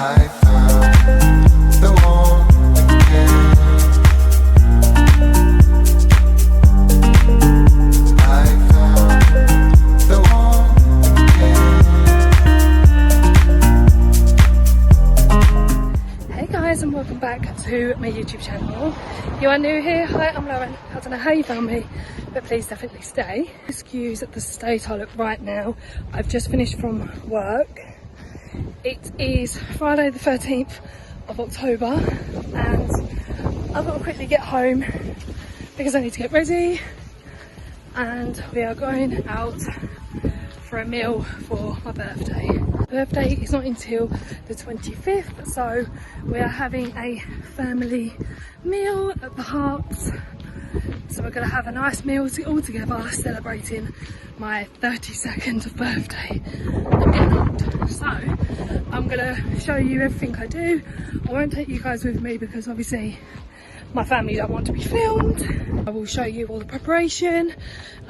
I found the one again. I found the one again. Hey guys, and welcome back to my YouTube channel. You are new here, hi, I'm Lauren. I don't know how you found me, but please definitely stay. Excuse the state I look right now. I've just finished from work. It is Friday the 13th of October and I've got to quickly get home because I need to get ready, and we are going out for a meal for my birthday. My birthday is not until the 25th, so we are having a family meal at the Hearts. So we're going to have a nice meal all together, celebrating my 32nd birthday. I'm getting old. So I'm going to show you everything I do. I won't take you guys with me because obviously my family don't want to be filmed. I will show you all the preparation,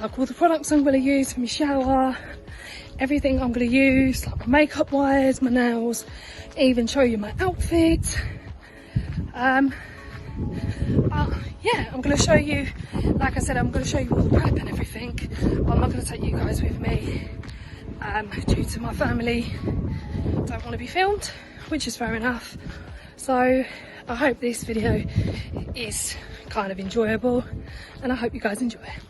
like all the products I'm going to use for my shower, everything I'm going to use, like my makeup wise, my nails, even show you my outfit. Yeah, I'm going to show you, like I said, I'm going to show you all the prep and everything, but I'm not going to take you guys with me due to my family don't want to be filmed, which is fair enough. So I hope this video is kind of enjoyable and I hope you guys enjoy it.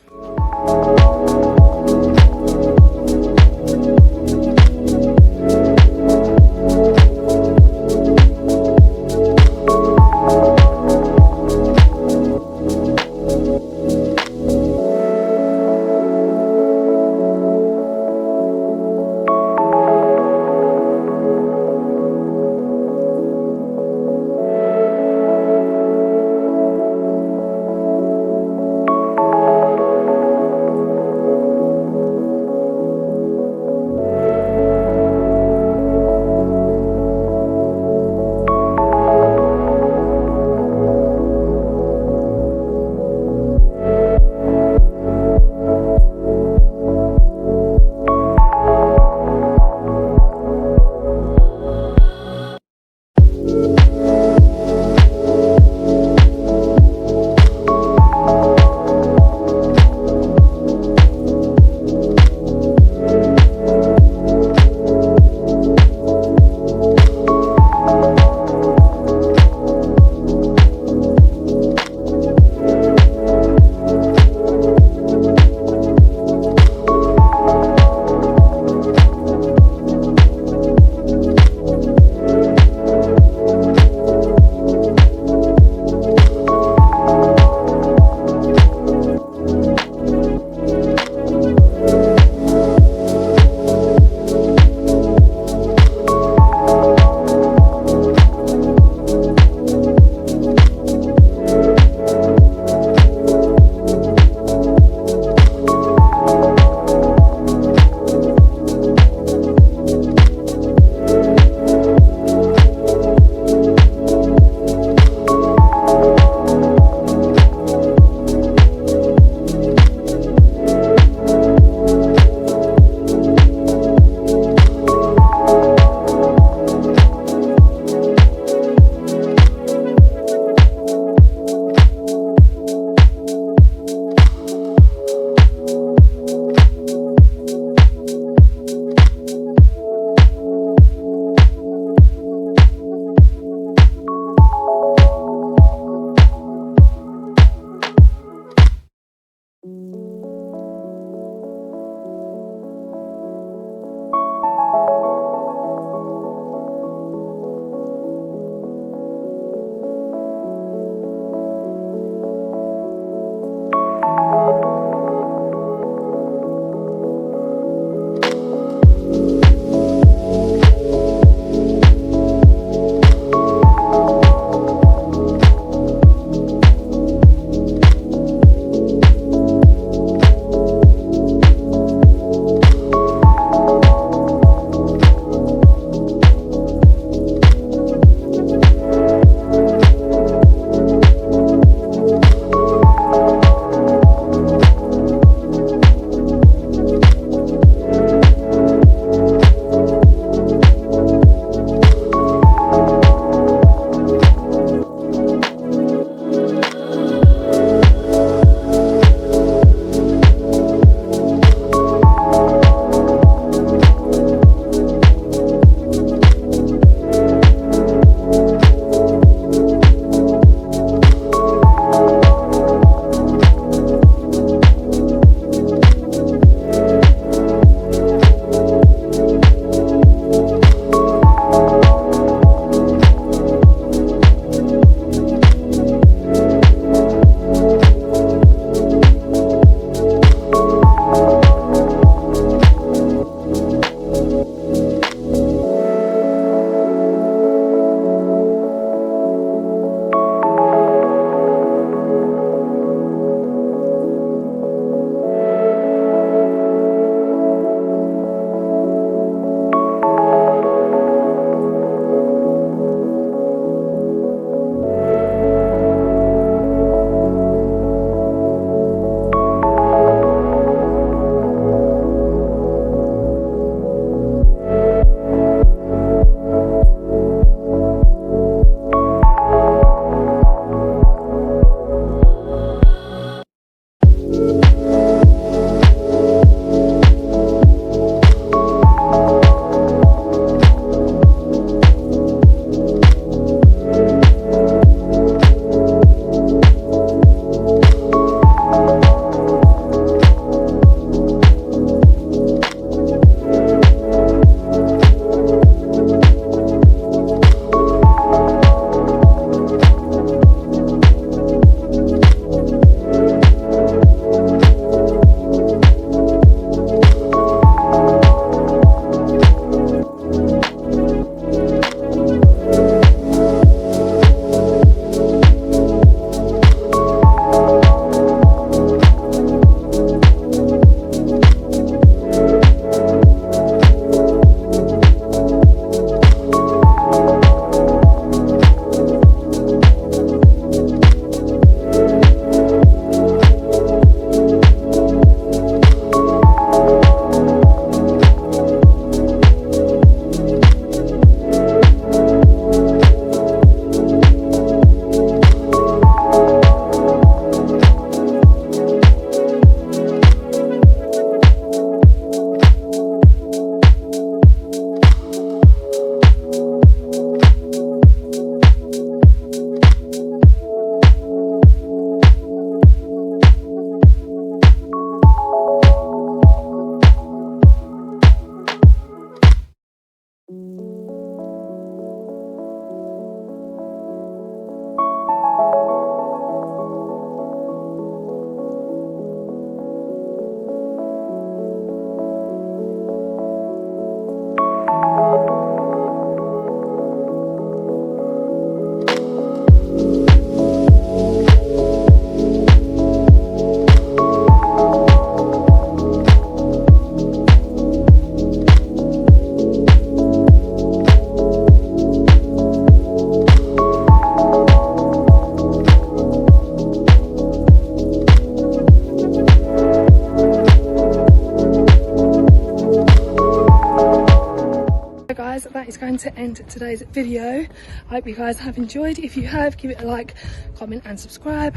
to end today's video. I hope you guys have enjoyed. If you have, give it a like, comment and subscribe.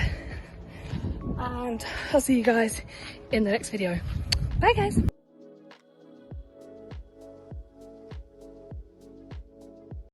And I'll see you guys in the next video. Bye guys.